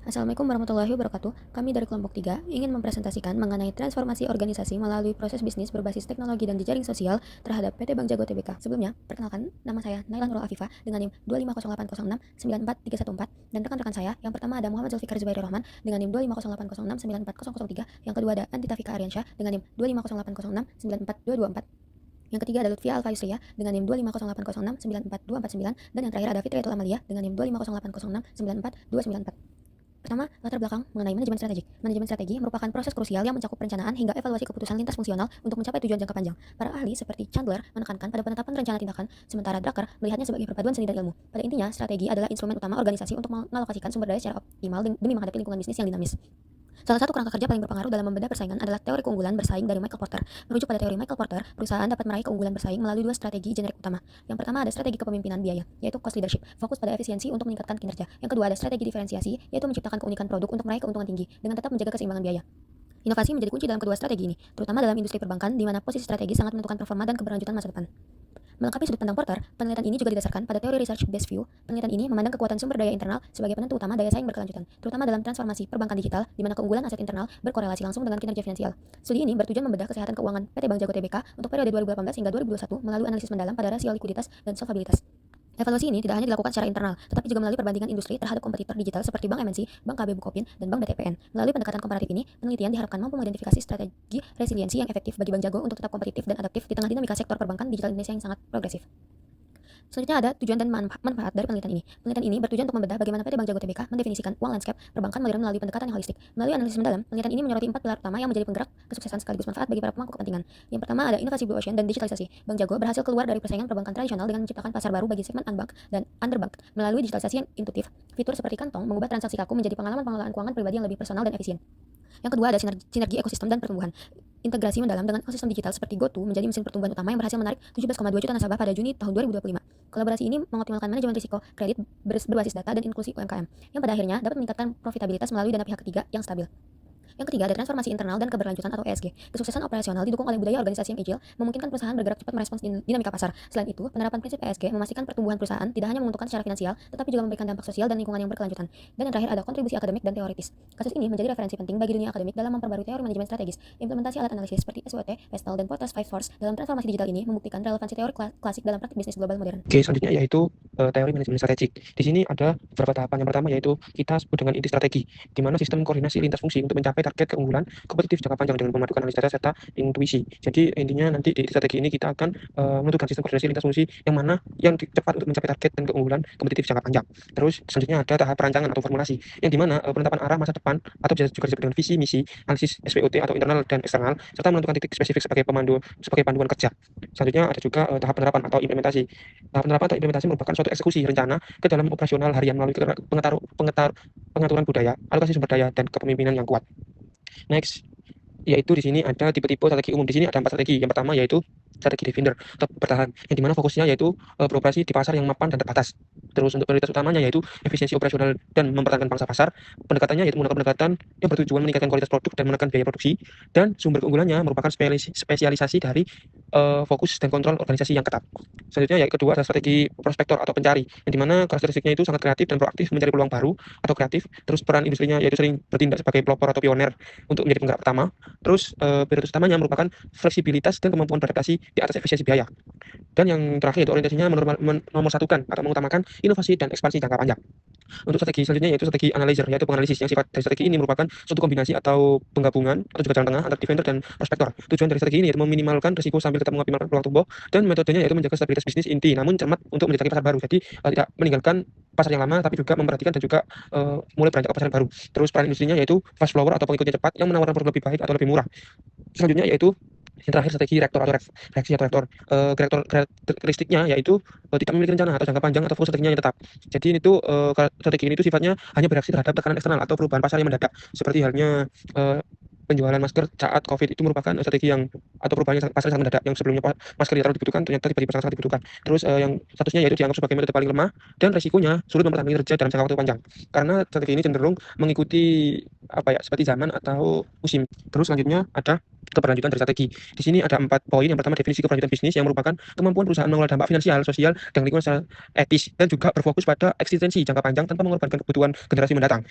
Assalamualaikum warahmatullahi wabarakatuh. Kami dari kelompok 3 ingin mempresentasikan mengenai transformasi organisasi melalui proses bisnis berbasis teknologi dan jejaring sosial terhadap PT Bank Jago Tbk. Sebelumnya, perkenalkan, nama saya Naila Nurul Afifah dengan NIM 25080694014 dan rekan-rekan saya. Yang pertama ada Muhammad Zulfikar Zubairi Rahman dengan NIM 25080694003. Yang kedua ada Antita Fika Aryansyah dengan NIM 25080694224. Yang ketiga ada Lutfia Alfa Yusriya dengan NIM 25080694249 dan yang terakhir ada Fitriatul Amalia dengan NIM 25080694294. Pertama, latar belakang mengenai manajemen strategi. Manajemen strategi merupakan proses krusial yang mencakup perencanaan hingga evaluasi keputusan lintas fungsional untuk mencapai tujuan jangka panjang. Para ahli seperti Chandler menekankan pada penetapan rencana tindakan, sementara Drucker melihatnya sebagai perpaduan seni dan ilmu. Pada intinya, strategi adalah instrumen utama organisasi untuk mengalokasikan sumber daya secara optimal demi menghadapi lingkungan bisnis yang dinamis. Salah satu kerangka kerja paling berpengaruh dalam membedah persaingan adalah teori keunggulan bersaing dari Michael Porter. Merujuk pada teori Michael Porter, perusahaan dapat meraih keunggulan bersaing melalui dua strategi generik utama. Yang pertama ada strategi kepemimpinan biaya, yaitu cost leadership, fokus pada efisiensi untuk meningkatkan kinerja. Yang kedua ada strategi diferensiasi, yaitu menciptakan keunikan produk untuk meraih keuntungan tinggi dengan tetap menjaga keseimbangan biaya. Inovasi menjadi kunci dalam kedua strategi ini, terutama dalam industri perbankan di mana posisi strategi sangat menentukan performa dan keberlanjutan masa depan. Melengkapi sudut pandang Porter, penelitian ini juga didasarkan pada teori research based view. Penelitian ini memandang kekuatan sumber daya internal sebagai penentu utama daya saing berkelanjutan, terutama dalam transformasi perbankan digital, di mana keunggulan aset internal berkorelasi langsung dengan kinerja finansial. Studi ini bertujuan membedah kesehatan keuangan PT Bank Jago Tbk untuk periode 2018 hingga 2021 melalui analisis mendalam pada rasio likuiditas dan solvabilitas. Evaluasi ini tidak hanya dilakukan secara internal, tetapi juga melalui perbandingan industri terhadap kompetitor digital seperti Bank MNC, Bank KB Bukopin, dan Bank DTPN. Melalui pendekatan komparatif ini, penelitian diharapkan mampu mengidentifikasi strategi resiliensi yang efektif bagi Bank Jago untuk tetap kompetitif dan adaptif di tengah dinamika sektor perbankan digital Indonesia yang sangat progresif. Selanjutnya ada tujuan dan manfaat dari penelitian ini. Penelitian ini bertujuan untuk membedah bagaimana PT Bank Jago Tbk mendefinisikan uang landscape perbankan modern melalui pendekatan yang holistik. Melalui analisis mendalam, penelitian ini menyoroti 4 pilar utama yang menjadi penggerak kesuksesan sekaligus manfaat bagi para pemangku kepentingan. Yang pertama ada inovasi Blue Ocean dan digitalisasi. Bank Jago berhasil keluar dari persaingan perbankan tradisional dengan menciptakan pasar baru bagi segmen unbank dan underbank melalui digitalisasi yang intuitif. Fitur seperti kantong mengubah transaksi kaku menjadi pengalaman pengelolaan keuangan pribadi yang lebih personal dan efisien. Yang kedua ada sinergi ekosistem dan pertumbuhan. Integrasi mendalam dengan ekosistem digital seperti GoTo menjadi mesin pertumbuhan utama yang berhasil menarik 17,2 juta nasabah pada Juni tahun 2025. Kolaborasi ini mengoptimalkan manajemen risiko kredit berbasis data dan inklusi UMKM, yang pada akhirnya dapat meningkatkan profitabilitas melalui dana pihak ketiga yang stabil. Yang ketiga ada transformasi internal dan keberlanjutan atau ESG. Kesuksesan operasional didukung oleh budaya organisasi yang agile, memungkinkan perusahaan bergerak cepat merespons dinamika pasar. Selain itu, penerapan prinsip ESG memastikan pertumbuhan perusahaan tidak hanya menguntungkan secara finansial, tetapi juga memberikan dampak sosial dan lingkungan yang berkelanjutan. Dan yang terakhir ada kontribusi akademik dan teoritis. Kasus ini menjadi referensi penting bagi dunia akademik dalam memperbarui teori manajemen strategis. Implementasi alat analisis seperti SWOT, Vestal, dan Porter's Five Force dalam transformasi digital ini membuktikan relevansi teori klasik dalam praktik bisnis global modern. Oke, selanjutnya yaitu teori manajemen strategik. Di sini ada beberapa tahapan. Yang pertama yaitu kita sebut dengan inti strategi, di mana sistem koordinasi lintas fungsi untuk mencapai target keunggulan kompetitif jangka panjang dengan memadukan analisa data serta intuisi. Jadi intinya nanti di inti strategi ini kita akan menentukan sistem koordinasi lintas fungsi yang mana yang cepat untuk mencapai target dan keunggulan kompetitif jangka panjang. Terus selanjutnya ada tahap perancangan atau formulasi, yang dimana penetapan arah masa depan atau bisa juga disebut dengan visi misi, analisis SWOT atau internal dan eksternal, serta menentukan titik spesifik sebagai panduan kerja. Selanjutnya ada juga tahap penerapan atau implementasi. Tahap penerapan atau implementasi merupakan suatu eksekusi rencana ke dalam operasional harian melalui pengaturan budaya, alokasi sumber daya, dan kepemimpinan yang kuat. Next, yaitu di sini ada tipe-tipe strategi umum. Di sini ada 4 strategi. Yang pertama yaitu strategi defender atau bertahan, yang dimana fokusnya yaitu beroperasi di pasar yang mapan dan terbatas. Terus untuk prioritas utamanya yaitu efisiensi operasional dan mempertahankan pangsa pasar. Pendekatannya yaitu menggunakan pendekatan yang bertujuan meningkatkan kualitas produk dan menekan biaya produksi. Dan sumber keunggulannya merupakan spesialisasi dari fokus dan kontrol organisasi yang ketat. Selanjutnya yang kedua adalah strategi prospektor atau pencari, yang dimana karakteristiknya itu sangat kreatif dan proaktif mencari peluang baru atau kreatif. Terus peran industrinya yaitu sering bertindak sebagai pelopor atau pioner untuk menjadi penggerak pertama. Terus prioritas utamanya merupakan fleksibilitas dan kemampuan beradaptasi di atas efisiensi biaya. Dan yang terakhir yaitu orientasinya menomorsatukan atau mengutamakan inovasi dan ekspansi jangka panjang. Untuk strategi selanjutnya yaitu strategi analyzer, yaitu penganalisis, yang sifat dari strategi ini merupakan suatu kombinasi atau penggabungan atau juga jalan tengah antara defender dan prospektor. Tujuan dari strategi ini yaitu meminimalkan risiko sambil tetap mengoptimalkan peluang tumbuh, dan metodenya yaitu menjaga stabilitas bisnis inti namun cermat untuk menjajaki pasar baru. Jadi tidak meninggalkan pasar yang lama tapi juga memperhatikan dan juga mulai beranjak ke pasar baru. Terus peran industrinya yaitu fast follower atau pengikutnya cepat yang menawarkan produk lebih baik atau lebih murah. Selanjutnya yaitu yang terakhir strategi reaktor atau reaksi atau reaktor. Reaktor karakteristiknya yaitu tidak memiliki rencana atau jangka panjang atau fokus strateginya yang tetap. Jadi itu strategi ini itu sifatnya hanya bereaksi terhadap tekanan eksternal atau perubahan pasar yang mendadak. Seperti halnya penjualan masker saat COVID itu merupakan strategi yang atau perubahan pasar yang sangat mendadak, yang sebelumnya masker tidak terlalu dibutuhkan ternyata tiba-tiba sangat dibutuhkan. Terus yang statusnya yaitu dianggap sebagai metode paling lemah dan resikonya sulit mempertahankan kinerja dalam jangka waktu panjang. Karena strategi ini cenderung mengikuti seperti zaman atau musim. Terus selanjutnya ada keberlanjutan dari strategi. Di sini ada 4 poin. Yang pertama definisi keberlanjutan bisnis, yang merupakan kemampuan perusahaan mengelola dampak finansial, sosial, dan lingkungan secara etis, dan juga berfokus pada eksistensi jangka panjang tanpa mengorbankan kebutuhan generasi mendatang.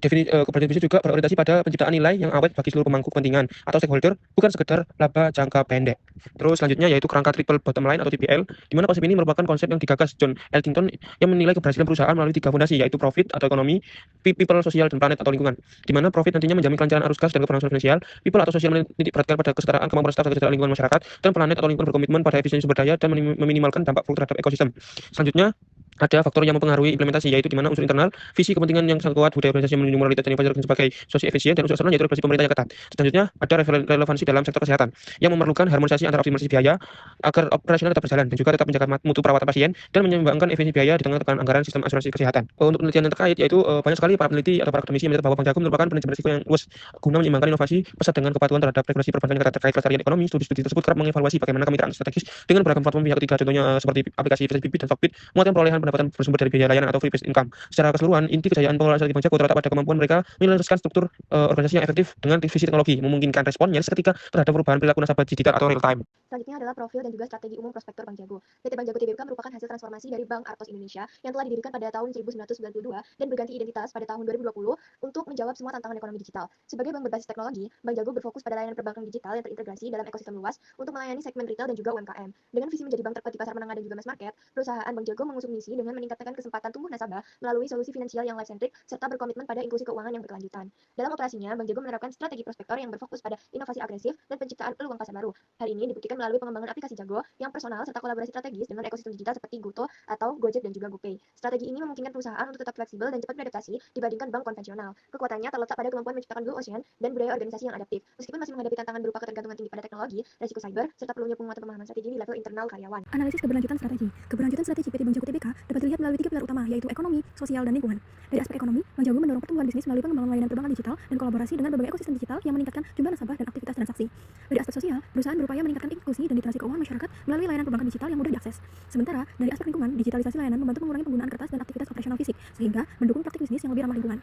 Keberlanjutan bisnis juga berorientasi pada penciptaan nilai yang awet bagi seluruh pemangku kepentingan atau stakeholder, bukan sekedar laba jangka pendek. Terus selanjutnya yaitu kerangka triple bottom line atau TBL, di mana konsep ini merupakan konsep yang digagas John Elkington yang menilai keberhasilan perusahaan melalui 3 fondasi, yaitu profit atau ekonomi, people, sosial, dan planet atau lingkungan. Di mana profit nantinya menjamin kelancaran arus kas dan keberlangsungan finansial, people atau sosial menitik beratkan pada kesetaraan kemampuan staf dan kesetaraan lingkungan masyarakat, dan planet atau lingkungan berkomitmen pada efisiensi sumber daya dan meminimalkan dampak buruk terhadap ekosistem. Selanjutnya ada faktor yang mempengaruhi implementasi, yaitu di mana unsur internal, visi kepentingan yang sangat kuat, budaya organisasi yang menunjukkan moralitas dan infrastruktur sebagai sosi efisien, dan unsur eksternal yaitu regulasi pemerintah yang ketat. Selanjutnya ada relevansi dalam sektor kesehatan yang memerlukan harmonisasi antara optimalisasi biaya agar operasional tetap berjalan dan juga tetap menjaga mutu perawatan pasien dan menyeimbangkan efisiensi biaya di tengah tekanan anggaran sistem asuransi kesehatan. Untuk penelitian yang terkait yaitu banyak sekali para peneliti atau para akademisi yang menyatakan bahwa Bank Jago merupakan manajemen risiko yang luas guna menyeimbangkan inovasi pesat dengan kepatuhan terhadap regulasi perbankan yang ketat terkait pelestarian ekonomi. Studi-studi tersebut kerap mengevaluasi bagaimana kemitraan strategis dengan beragam platform pihak ketiga, contohnya seperti aplikasi Bibit dan Stockbit, menguatkan perolehan pendapatan bersumber dari biaya layanan atau free based income. Secara keseluruhan, inti kejayaan pengelolaan strategi Bank Jago terletak pada kemampuan mereka menyelaraskan struktur organisasi yang efektif dengan visi teknologi, memungkinkan respon yang seketika terhadap perubahan perilaku nasabah digital atau real time. Selanjutnya adalah profil dan juga strategi umum prospektor Bank Jago. PT Bank Jago Tbk merupakan hasil transformasi dari Bank Artos Indonesia yang telah didirikan pada tahun 1992 dan berganti identitas pada tahun 2020 untuk menjawab semua tantangan ekonomi digital. Sebagai bank berbasis teknologi, Bank Jago berfokus pada layanan perbankan digital yang terintegrasi dalam ekosistem luas untuk melayani segmen retail dan juga UMKM. Dengan visi menjadi bank terkuat di pasar menengah dan juga mass market, perusahaan Bank Jago mengusung misi dengan meningkatkan kesempatan tumbuh nasabah melalui solusi finansial yang life-centric serta berkomitmen pada inklusi keuangan yang berkelanjutan. Dalam operasinya, Bank Jago menerapkan strategi prospektor yang berfokus pada inovasi agresif dan penciptaan peluang pasar baru. Hal ini dibuktikan melalui pengembangan aplikasi Jago yang personal serta kolaborasi strategis dengan ekosistem digital seperti Goto atau Gojek dan juga GoPay. Strategi ini memungkinkan perusahaan untuk tetap fleksibel dan cepat beradaptasi dibandingkan bank konvensional. Kekuatannya terletak pada kemampuan menciptakan blue ocean dan budaya organisasi yang adaptif. Meskipun masih menghadapi tantangan berupa ketergantungan tinggi pada teknologi, resiko cyber, serta perlunya penguatan pemahaman strategi di level internal karyawan. Analisis keberlanjutan strategi. Keberlanjutan strategi PT Bank Jago Tbk dapat dilihat melalui 3 pilar utama, yaitu ekonomi, sosial, dan lingkungan. Dari aspek ekonomi, Bank Jago mendorong pertumbuhan bisnis melalui pengembangan layanan perbankan digital dan kolaborasi dengan berbagai ekosistem digital yang meningkatkan jumlah nasabah dan aktivitas transaksi. Dari aspek sosial, perusahaan berupaya meningkatkan inklusi dan literasi keuangan masyarakat melalui layanan perbankan digital yang mudah diakses. Sementara, dari aspek lingkungan, digitalisasi layanan membantu mengurangi penggunaan kertas dan aktivitas operasional fisik, sehingga mendukung praktik bisnis yang lebih ramah lingkungan.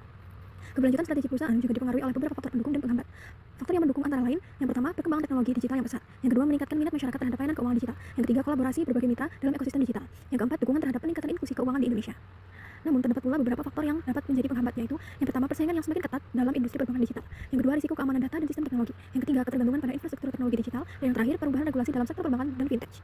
Keberlanjutan strategi perusahaan juga dipengaruhi oleh beberapa faktor pendukung dan penghambat. Faktor yang mendukung antara lain, yang pertama, perkembangan teknologi digital yang pesat. Yang kedua, meningkatkan minat masyarakat terhadap layanan keuangan digital. Yang ketiga, kolaborasi berbagai mitra dalam ekosistem digital. Yang keempat, dukungan terhadap peningkatan inklusi keuangan di Indonesia. Namun, terdapat pula beberapa faktor yang dapat menjadi penghambat, yaitu yang pertama, persaingan yang semakin ketat dalam industri perbankan digital. Yang kedua, risiko keamanan data dan sistem teknologi. Yang ketiga, ketergantungan pada infrastruktur teknologi digital. Dan yang terakhir, perubahan regulasi dalam sektor perbankan dan fintech.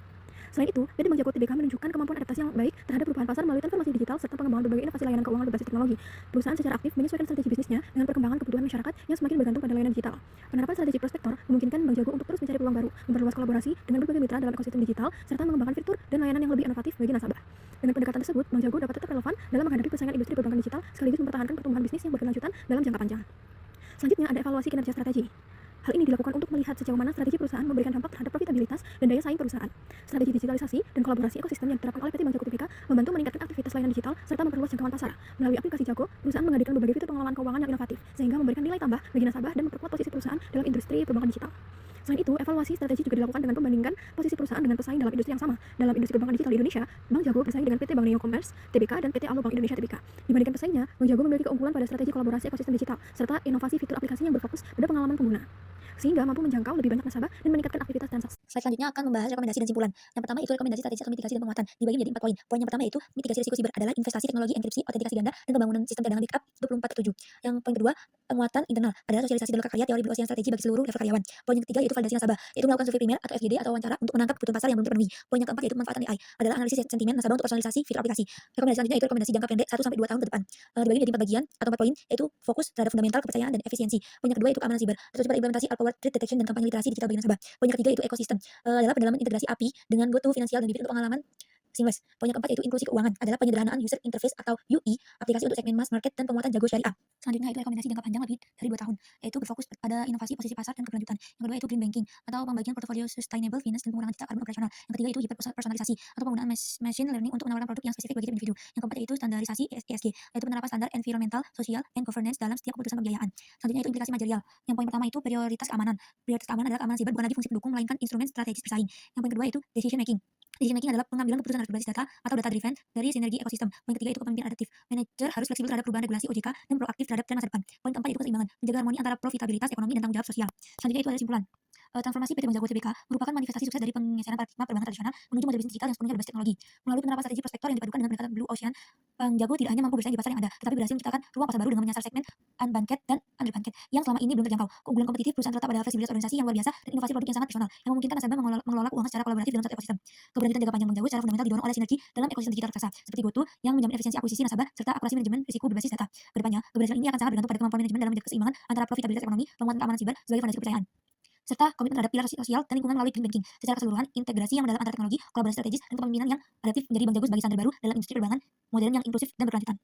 Selain itu, PT Bank Jago Tbk menunjukkan kemampuan adaptasi yang baik terhadap perubahan pasar melalui transformasi digital serta pengembangan berbagai inovasi layanan keuangan berbasis teknologi. Perusahaan secara aktif menyesuaikan strategi bisnisnya dengan perkembangan kebutuhan masyarakat yang semakin bergantung pada layanan digital. Penerapan strategi prospektor memungkinkan Bank Jago untuk terus mencari peluang baru, memperluas kolaborasi dengan berbagai mitra dalam ekosistem digital, serta mengembangkan fitur dan layanan yang lebih inovatif bagi nasabah. Dengan pendekatan tersebut, Bank Jago dapat tetap relevan dalam menghadapi persaingan industri perbankan digital sekaligus mempertahankan pertumbuhan bisnis yang berkelanjutan dalam jangka panjang. Selanjutnya ada evaluasi kinerja strategi. Hal ini dilakukan untuk melihat sejauh mana strategi perusahaan memberikan dampak terhadap profitabilitas dan daya saing perusahaan. Strategi digitalisasi dan kolaborasi ekosistem yang diterapkan oleh PT Bank Jago Tbk membantu meningkatkan aktivitas layanan digital serta memperluas jangkauan pasar. Melalui aplikasi Jago, perusahaan menghadirkan berbagai fitur pengelolaan keuangan yang inovatif, sehingga memberikan nilai tambah bagi nasabah dan memperkuat posisi perusahaan dalam industri perbankan digital. Selain itu, evaluasi strategi juga dilakukan dengan membandingkan posisi perusahaan dengan pesaing dalam industri yang sama. Dalam industri perbankan digital di Indonesia, Bank Jago bersaing dengan PT Bank Neo Commerce Tbk dan PT Alo Bank Indonesia Tbk. Dibandingkan pesaingnya, Bank Jago memiliki keunggulan pada strategi kolaborasi ekosistem digital serta inovasi fitur aplikasi yang berfokus pada pengalaman pengguna, sehingga mampu menjangkau lebih banyak nasabah dan meningkatkan aktivitas transaksi. Slide selanjutnya akan membahas rekomendasi dan simpulan. Yang pertama itu rekomendasi strategi atau mitigasi dan penguatan, dibagi menjadi 4 poin. Poin yang pertama yaitu mitigasi risiko siber adalah investasi teknologi enkripsi, autentikasi ganda, dan pembangunan sistem cadangan backup 24/7. Yang poin kedua, penguatan internal adalah sosialisasi dan karya teori blue ocean strategi bagi seluruh level karyawan. Poin yang ketiga yaitu validasi nasabah, yaitu melakukan survei primer atau FGD atau wawancara untuk menangkap kebutuhan pasar yang belum terpenuhi. Poin yang keempat yaitu pemanfaatan AI adalah analisis sentimen nasabah untuk personalisasi fitur aplikasi. Rekomendasi selanjutnya yaitu rekomendasi jangka pendek 1-2 tahun ke depan. Dibagi menjadi 4 bagian atau 4 poin, yaitu fokus terhadap fundamental, kepercayaan, dan efisiensi. Poin yang kedua yaitu keamanan siber, terus pada implementasi alpha threat detection dan kampanye literasi digital bagi nasabah. Poin yang ketiga yaitu ekosistem, adalah pendalaman integrasi API dengan GoTo finansial dan Bibit untuk pengalaman seamless. Poin yang keempat yaitu inklusi keuangan, adalah penyederhanaan user interface atau UI aplikasi untuk segmen mass market dan penguatan Jago Syariah. Selanjutnya itu rekomendasi jangka panjang lebih dari 2 tahun, yaitu berfokus pada inovasi posisi pasar dan keberlanjutan. Yang kedua itu green banking atau pembagian portofolio sustainable finance dan pengurangan jejak karbon operasional. Yang ketiga itu hiperpersonalisasi atau penggunaan machine learning untuk menawarkan produk yang spesifik bagi tiap individu. Yang keempat yaitu standarisasi ESG, yaitu penerapan standar environmental, social, and governance dalam setiap keputusan pembiayaan. Selanjutnya itu implikasi manajerial. Yang poin pertama itu prioritas keamanan. Prioritas keamanan adalah keamanan siber bukan lagi fungsi pendukung melainkan instrumen strategis bersaing. Yang poin kedua itu decision making. Decision making adalah pengambilan keputusan harus berbasis data atau data driven dari sinergi ekosistem. Poin ketiga itu kepemimpinan adaptif. Manajer harus fleksibel terhadap perubahan regulasi OJK dan proaktif terhadap tren masa depan. Poin keempat itu keseimbangan, menjaga harmoni antara profitabilitas ekonomi dan tanggung jawab sosial. Selanjutnya itu ada simpulan. Transformasi PT Bank Jago Tbk merupakan manifestasi sukses dari penggeseran paradigma perbankan tradisional menuju model bisnis digital yang sepenuhnya berbasis teknologi. Melalui penerapan strategi prospektor yang dipadukan dengan pendekatan blue ocean, Bank Jago tidak hanya mampu bersaing di pasar yang ada, tetapi berhasil menciptakan ruang pasar baru dengan menyasar segmen unbanked, dan underbanked yang selama ini belum terjangkau. Keunggulan kompetitif perusahaan terletak pada fleksibilitas organisasi yang luar biasa dan inovasi produk yang sangat personal yang memungkinkan nasabah mengelola keuangan secara kolaboratif dalam satu ekosistem. Keberlanjutan jangka panjang Bank Jago secara fundamental didorong oleh sinergi dalam ekosistem digital raksasa seperti GoTo yang menjamin efisiensi akuisisi nasabah serta akurasi manajemen risiko berbasis data. Kedepannya, keberhasilan ini akan sangat bergantung pada kemampuan manajemen dalam menjaga keseimbangan antara profitabilitas ekonomi, penguatan keamanan siber sebagai fondasi kepercayaan, serta komitmen terhadap pilar sosial dan lingkungan melalui green banking. Secara keseluruhan, integrasi yang mendalam antara teknologi, kolaborasi strategis, dan kepemimpinan yang adaptif menjadi Bank Jago sebagai standar baru dalam industri perbankan modern yang inklusif dan berkelanjutan.